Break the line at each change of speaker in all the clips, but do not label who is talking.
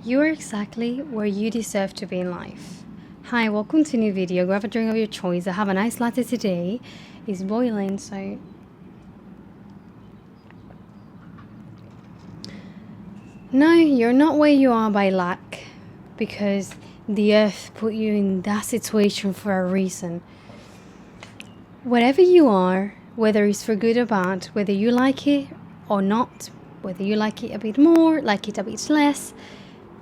You are exactly where you deserve to be in life. Hi, welcome to a new video. Grab a drink of your choice. I have a nice latte today. It's boiling, so... No, you're not where you are by luck, because the earth put you in that situation for a reason. Whatever you are, whether it's for good or bad, whether you like it or not, whether you like it a bit more, like it a bit less,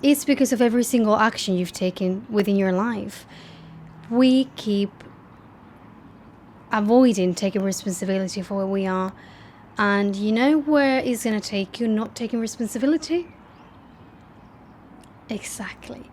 it's because of every single action you've taken within your life. We keep avoiding taking responsibility for where we are. And you know where it's going to take you not taking responsibility? Exactly.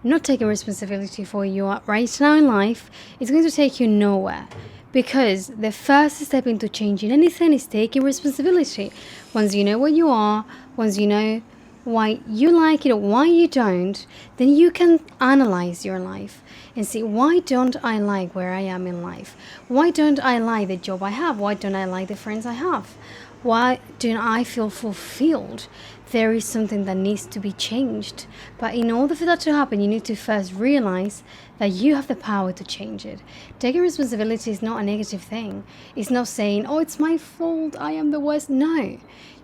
Not taking responsibility for where you are right now in life is going to take you nowhere. Because the first step into changing anything is taking responsibility. Once you know what you are, once you know why you like it or why you don't, then you can analyze your life and see, why don't I like where I am in life? Why don't I like the job I have? Why don't I like the friends I have? Why don't I feel fulfilled? There is something that needs to be changed. But in order for that to happen, you need to first realize that you have the power to change it. Taking responsibility is not a negative thing. It's not saying, oh, it's my fault, I am the worst. No.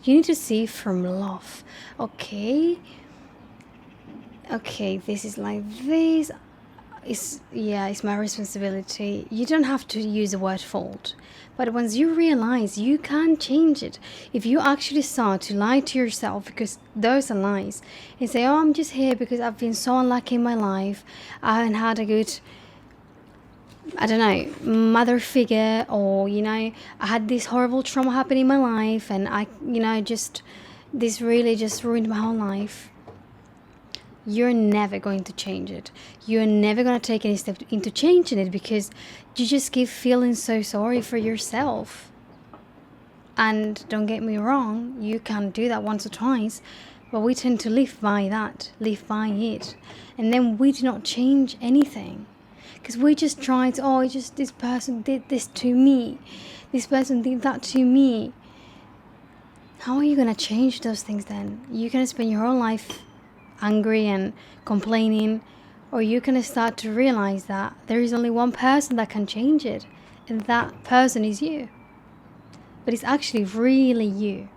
You need to see from love. Okay, this is like this. It's my responsibility. You don't have to use the word fault. But once you realize you can change it, if you actually start to lie to yourself, because those are lies, and say, oh, I'm just here because I've been so unlucky in my life, I haven't had a good, mother figure, or, I had this horrible trauma happen in my life, and this really just ruined my whole life. You're never going to change it. You're never going to take any step into changing it, because you just keep feeling so sorry for yourself. And don't get me wrong, you can do that once or twice, but we tend to live by it. And then we do not change anything. Because we just try to, this person did this to me. This person did that to me. How are you going to change those things then? You're going to spend your whole life angry and complaining, or you can start to realize that there is only one person that can change it, and that person is you. But it's actually really you.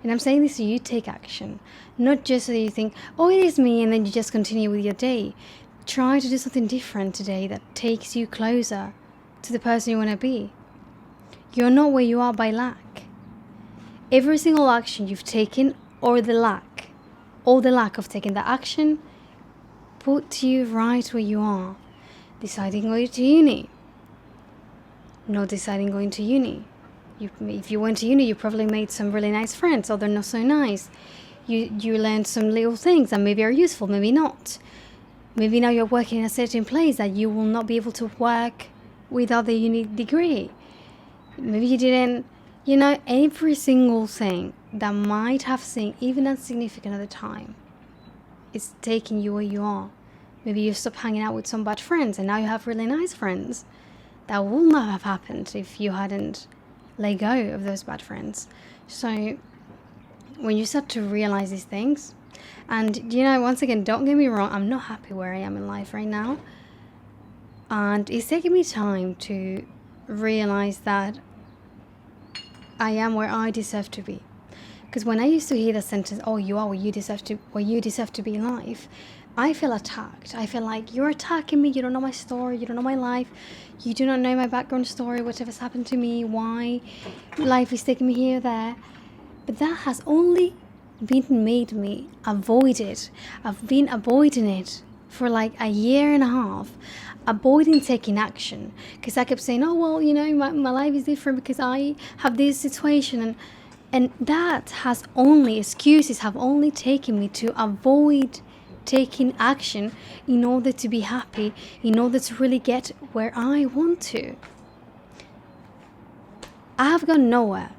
And I'm saying this so you take action, not just so you think, oh, it is me, and then you just continue with your day. Try to do something different today that takes you closer to the person you want to be. You're not where you are by luck. Every single action you've taken, or the lack of taking the action, put you right where you are. Deciding going to uni. Not deciding going to uni. If you went to uni, you probably made some really nice friends, or they're not so nice. You learned some little things that maybe are useful, maybe not. Maybe now you're working in a certain place that you will not be able to work without the uni degree. Maybe you didn't, every single thing that might have seemed even insignificant at the time, it's taking you where you are. Maybe you stopped hanging out with some bad friends and now you have really nice friends. That would not have happened if you hadn't let go of those bad friends. So when you start to realize these things, and once again, don't get me wrong, I'm not happy where I am in life right now, and it's taking me time to realize that I am where I deserve to be. Because when I used to hear the sentence, oh, you are where you deserve to be in life, I feel attacked. I feel like, you're attacking me. You don't know my story. You don't know my life. You do not know my background story, whatever's happened to me, why life is taking me here or there. But that has only made me avoid it. I've been avoiding it for like a year and a half, avoiding taking action, because I kept saying, oh, well, my life is different because I have this situation, and that excuses have only taken me to avoid taking action in order to be happy, in order to really get where I want to. I have gone nowhere.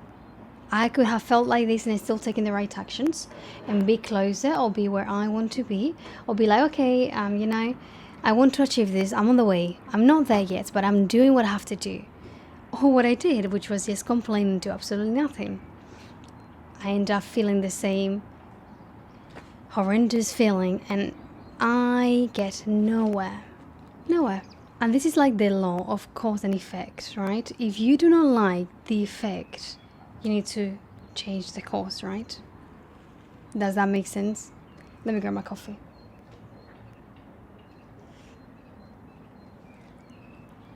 I could have felt like this and still taking the right actions and be closer, or be where I want to be, or be like, okay, I want to achieve this. I'm on the way. I'm not there yet, but I'm doing what I have to do. Or what I did, which was just complaining and do absolutely nothing. I end up feeling the same horrendous feeling, and I get nowhere. Nowhere. And this is like the law of cause and effect, right? If you do not like the effect, you need to change the cause, right? Does that make sense? Let me grab my coffee.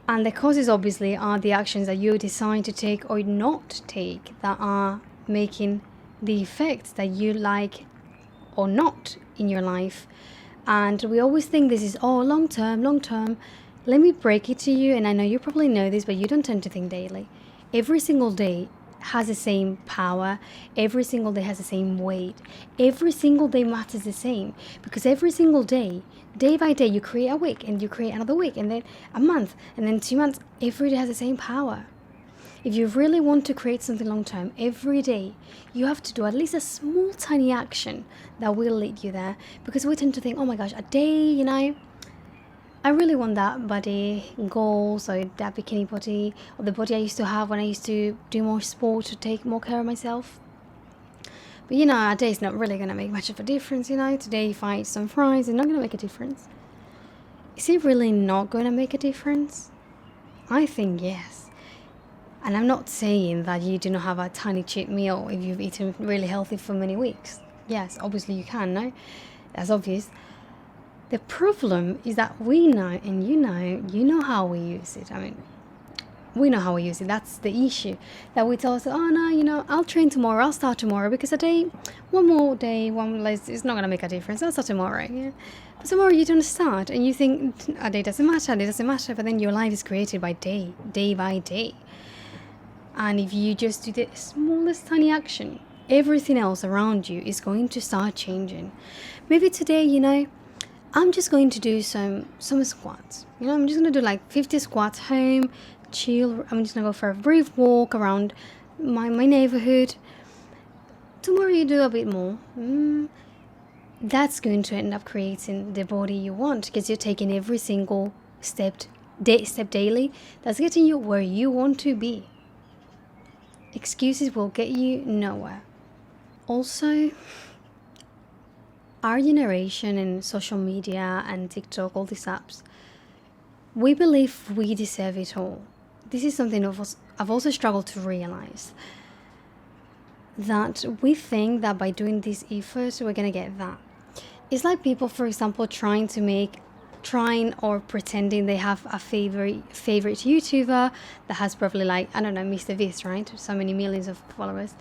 And the causes obviously are the actions that you decide to take or not take that are making the effects that you like or not in your life. And we always think this is long term. Let me break it to you, and I know you probably know this, but you don't tend to think daily. Every single day has the same power. Every single day has the same weight. Every single day matters the same, because every single day by day, you create a week, and you create another week, and then a month, and then 2 months. Every day has the same power. If you really want to create something long term, every day you have to do at least a small tiny action that will lead you there. Because we tend to think, oh my gosh, a day, I really want that body goals, or that bikini body, or the body I used to have when I used to do more sport to take more care of myself. But a day is not really going to make much of a difference. Today if I eat some fries, it's not going to make a difference. Is it really not going to make a difference? I think yes. And I'm not saying that you do not have a tiny cheat meal if you've eaten really healthy for many weeks. Yes, obviously you can, no? That's obvious. The problem is that we know, and you know how we use it. I mean, we know how we use it. That's the issue. That we tell ourselves, oh no, I'll train tomorrow, I'll start tomorrow, because one more day, one less, it's not going to make a difference. I'll start tomorrow, yeah. But tomorrow you don't start, and you think a day doesn't matter, but then your life is created by day by day. And if you just do the smallest tiny action, everything else around you is going to start changing. Maybe today, I'm just going to do some squats. I'm just going to do like 50 squats home, chill. I'm just going to go for a brief walk around my neighborhood. Tomorrow you do a bit more. That's going to end up creating the body you want, because you're taking every single step daily. That's getting you where you want to be. Excuses will get you nowhere. Also, our generation and social media and TikTok, all these apps, we believe we deserve it all. This is something I've also struggled to realize. That we think that by doing this effort, we're going to get that. It's like people, for example, trying or pretending they have a favorite YouTuber that has probably Mr. Beast, right? So many millions of followers.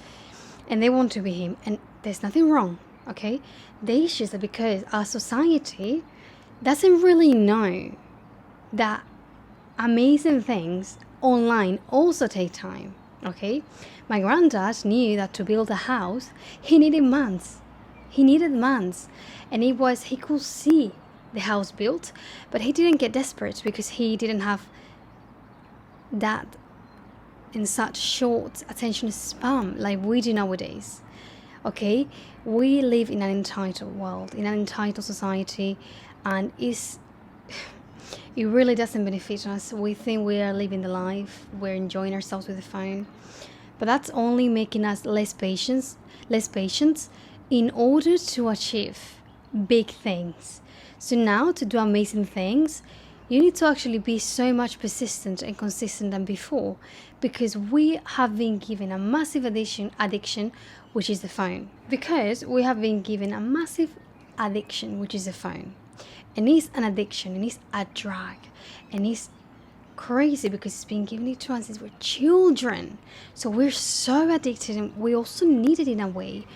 And they want to be him. And there's nothing wrong, okay? The issue is that because our society doesn't really know that amazing things online also take time, okay? My granddad knew that to build a house, he needed months. And he could see the house built, but he didn't get desperate because he didn't have that in such short attention span like we do nowadays. Okay, we live in an entitled world, in an entitled society, and it really doesn't benefit us. We think we are living the life, we're enjoying ourselves with the phone, but that's only making us less patient in order to achieve big things. So now, to do amazing things, you need to actually be so much persistent and consistent than before, because we have been given a massive addiction, which is the phone. Because we have been given a massive addiction, which is the phone. And it's an addiction, and it's a drag, and it's crazy because it's been given to us since we're children. So we're so addicted, and we also need it in a way.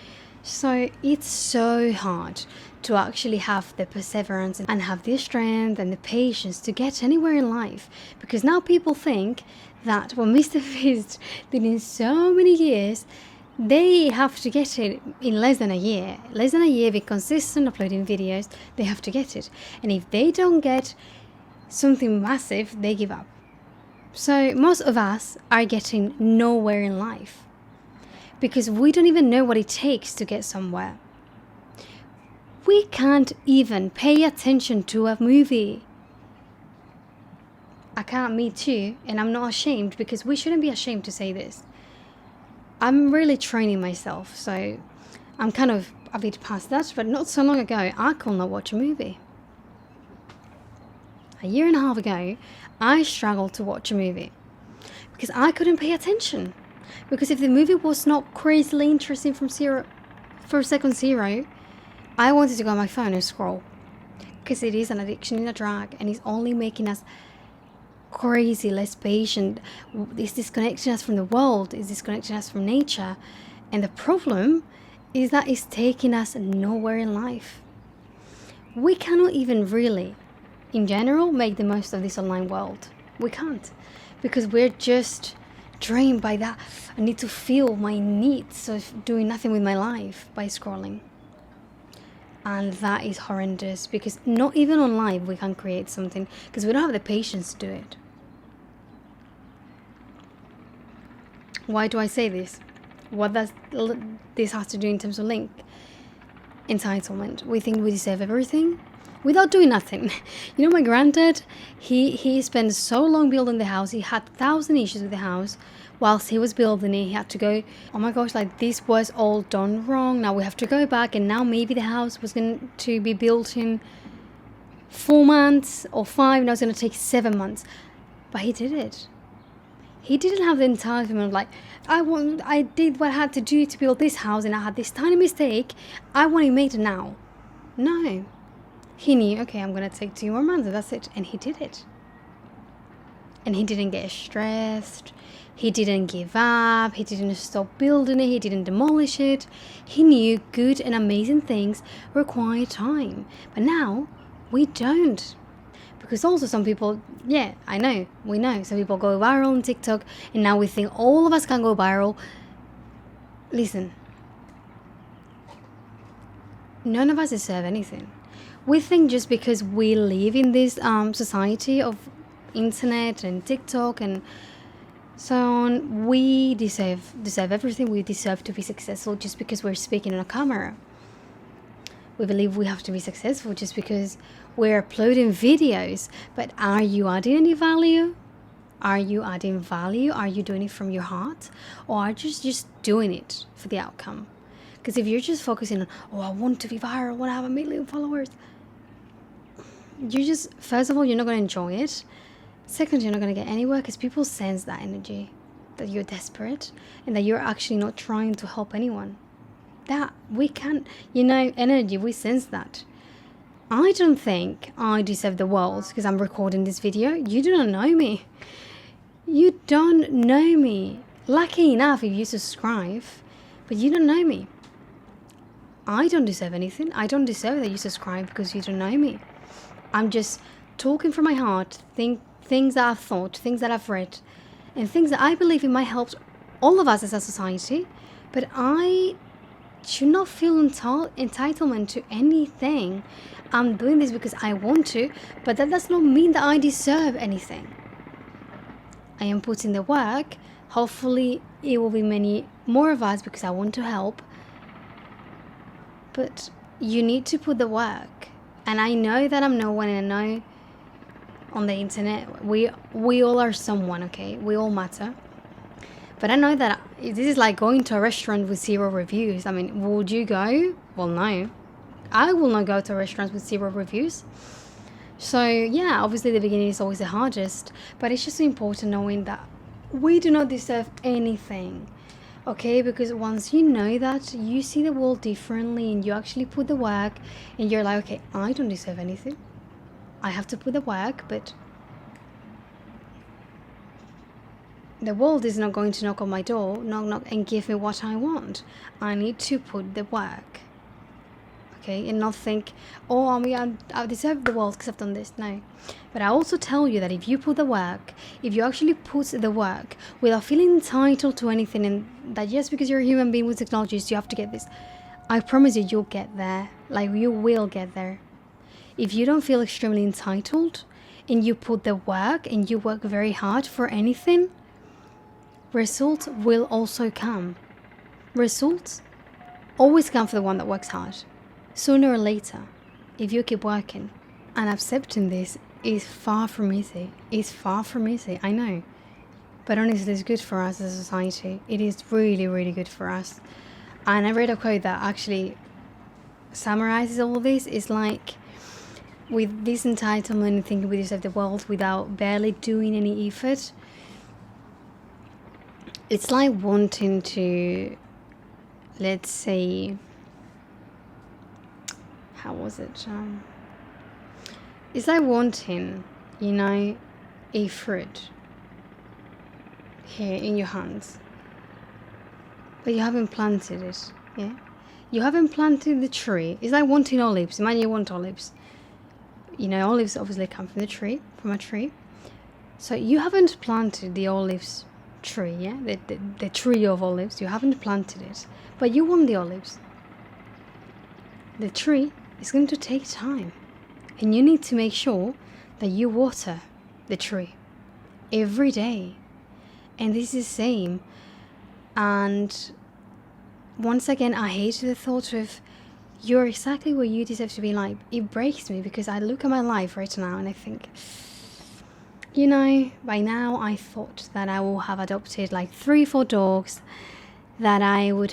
So it's so hard to actually have the perseverance and have the strength and the patience to get anywhere in life. Because now people think that what Mr. Beast did in so many years, they have to get it in less than a year. Be consistent, uploading videos, they have to get it. And if they don't get something massive, they give up. So most of us are getting nowhere in life, because we don't even know what it takes to get somewhere. We can't even pay attention to a movie. I can't, me too, and I'm not ashamed, because we shouldn't be ashamed to say this. I'm really training myself, so I'm kind of a bit past that, but not so long ago, I could not watch a movie. A year and a half ago, I struggled to watch a movie because I couldn't pay attention. Because if the movie was not crazily interesting from second zero, I wanted to go on my phone and scroll. Because it is an addiction and a drug, and it's only making us crazy, less patient. It's disconnecting us from the world, it's disconnecting us from nature. And the problem is that it's taking us nowhere in life. We cannot even really, in general, make the most of this online world. We can't. Because we're just drained by that. I need to feel my needs of doing nothing with my life by scrolling. And that is horrendous, because not even on live we can create something, because we don't have the patience to do it. Why do I say this? What does this have to do in terms of link? Entitlement. We think we deserve everything without doing nothing. You know, my granddad, he spent so long building the house. He had 1,000 issues with the house. Whilst he was building it, he had to go, oh my gosh, like this was all done wrong. Now we have to go back, and now maybe the house was going to be built in 4 months or 5. Now it's going to take 7 months. But he did it. He didn't have the entitlement of like, I did what I had to do to build this house, and I had this tiny mistake. I want to make it now. No. He knew, okay, I'm going to take 2 more months, that's it. And he did it. And he didn't get stressed. He didn't give up. He didn't stop building it. He didn't demolish it. He knew good and amazing things require time. But now, we don't. Because also some people, yeah, I know, we know. Some people go viral on TikTok, and now we think all of us can go viral. Listen. None of us deserve anything. We think just because we live in this society of internet and TikTok and so on, we deserve everything. We deserve to be successful just because we're speaking on a camera. We believe we have to be successful just because we're uploading videos. But are you adding any value? Are you adding value? Are you doing it from your heart? Or are you just doing it for the outcome? Because if you're just focusing on, oh, I want to be viral, I want to have 1 million followers, first of all, you're not going to enjoy it. Second, you're not going to get anywhere, because people sense that energy, that you're desperate and that you're actually not trying to help anyone. That we can't, energy, we sense that. I don't think I deserve the world because I'm recording this video. You do not know me. You don't know me. Lucky enough if you subscribe, but you don't know me. I don't deserve anything. I don't deserve that you subscribe because you don't know me. I'm just talking from my heart, things that I've thought, things that I've read, and things that I believe it might help all of us as a society. But I should not feel entitlement to anything. I'm doing this because I want to, but that does not mean that I deserve anything. I am putting the work. Hopefully it will be many more of us because I want to help. But you need to put the work. And I know that I'm no one, and I know on the internet we all are someone, okay? We all matter. But I know that this is like going to a restaurant with 0 reviews. I mean, would you go? Well, no. I will not go to restaurants with 0 reviews. So, yeah, obviously the beginning is always the hardest. But it's just important knowing that we do not deserve anything. Okay? Because once you know that, you see the world differently, and you actually put the work, and you're like, okay, I don't deserve anything. I have to put the work, but the world is not going to knock on my door, knock, and give me what I want. I need to put the work. Okay, and not think, oh, I deserve the world because I've done this. No. But I also tell you that if you put the work, if you actually put the work without feeling entitled to anything, and that just because you're a human being with technologies, you have to get this, I promise you'll get there. Like, you will get there. If you don't feel extremely entitled, and you put the work, and you work very hard for anything, results will also come. Results always come for the one that works hard. Sooner or later, if you keep working. And accepting this is far from easy. It's far from easy, I know. But honestly, it's good for us as a society. It is really, really good for us. And I read a quote that actually summarizes all this. It's like, with this entitlement, thinking we deserve the world without barely doing any effort, it's like wanting to, let's say, how was it? It's like wanting, a fruit here in your hands, but you haven't planted it. Yeah, you haven't planted the tree. It's like wanting olives. Imagine you want olives. Olives obviously come from a tree. So you haven't planted the olives tree, yeah, the tree of olives. You haven't planted it, but you want the olives. The tree is going to take time, and you need to make sure that you water the tree every day. And this is the same. And once again, I hate the thought of you're exactly where you deserve to be in life. It breaks me because I look at my life right now and I think, by now I thought that I will have adopted like 3-4 dogs, that I will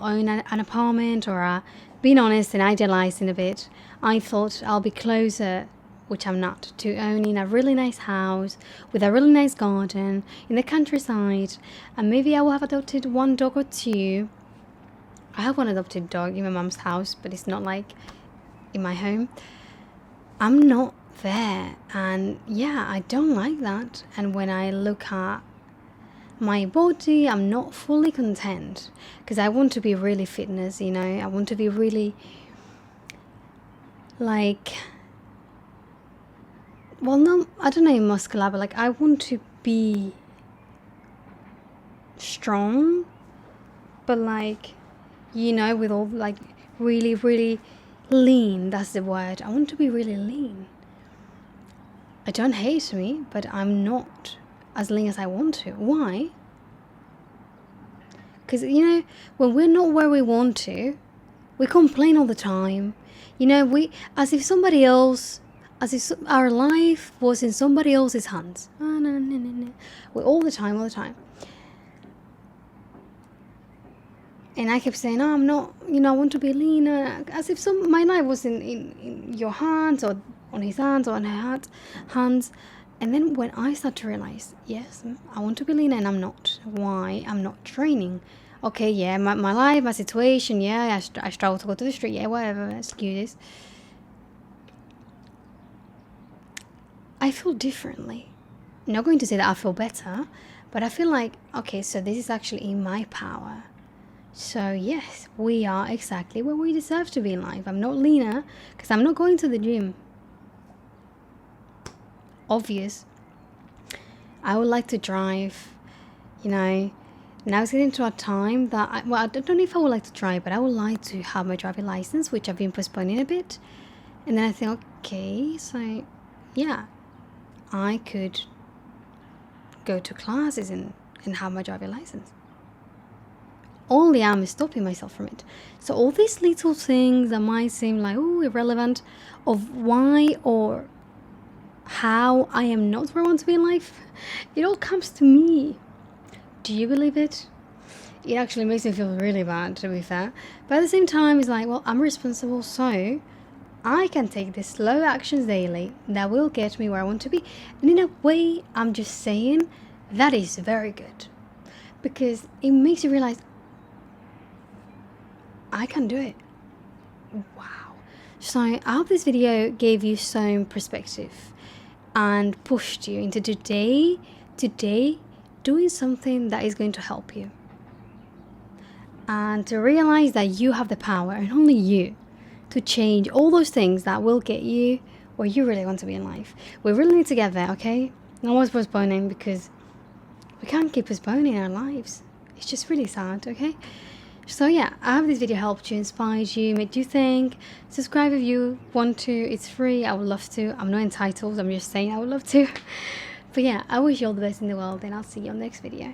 own an apartment, or being honest and idealizing a bit, I thought I'll be closer, which I'm not, to owning a really nice house with a really nice garden in the countryside, and maybe I will have adopted 1 dog or 2. I have one adopted dog in my mom's house, but it's not like in my home. I'm not there, and yeah, I don't like that. And when I look at my body, I'm not fully content, because I want to be really fitness, I want to be really like, well, no, I don't know, muscular, but like I want to be strong, but like, with all like really, really lean. That's the word. I want to be really lean. I don't hate me, but I'm not as lean as I want to. Why? Because, when we're not where we want to, we complain all the time. As if our life was in somebody else's hands. We're all the time. And I kept saying, I'm not, I want to be leaner, as if my life was in your hands, or on his hands, or on her hands. And then when I start to realize, yes, I want to be leaner, and I'm not. Why? I'm not training. Okay, yeah, my life, my situation, yeah, I struggle to go to the street, yeah, whatever, excuses. I feel differently. I'm not going to say that I feel better, but I feel like, okay, so this is actually in my power. So yes, we are exactly where we deserve to be in life. I'm not leaner because I'm not going to the gym. Obvious. I would like to drive, now it's getting to a time that, I don't know if I would like to drive, but I would like to have my driving license, which I've been postponing a bit. And then I think, okay, so yeah, I could go to classes and have my driving license. Only I'm stopping myself from it. So all these little things that might seem like, irrelevant, of why or how I am not where I want to be in life, it all comes to me. Do you believe it? It actually makes me feel really bad, to be fair. But at the same time, it's like, well, I'm responsible, so I can take the slow actions daily that will get me where I want to be. And in a way, I'm just saying that is very good, because it makes you realize, I can do it. Wow. So I hope this video gave you some perspective and pushed you into today doing something that is going to help you. And to realize that you have the power, and only you, to change all those things that will get you where you really want to be in life. We really need to get there, okay? No one's postponing, because we can't keep postponing our lives. It's just really sad, okay? So yeah, I hope this video helped you, inspired you, made you think. Subscribe if you want to. It's free. I would love to. I'm not entitled. I'm just saying I would love to. But yeah, I wish you all the best in the world, and I'll see you on the next video.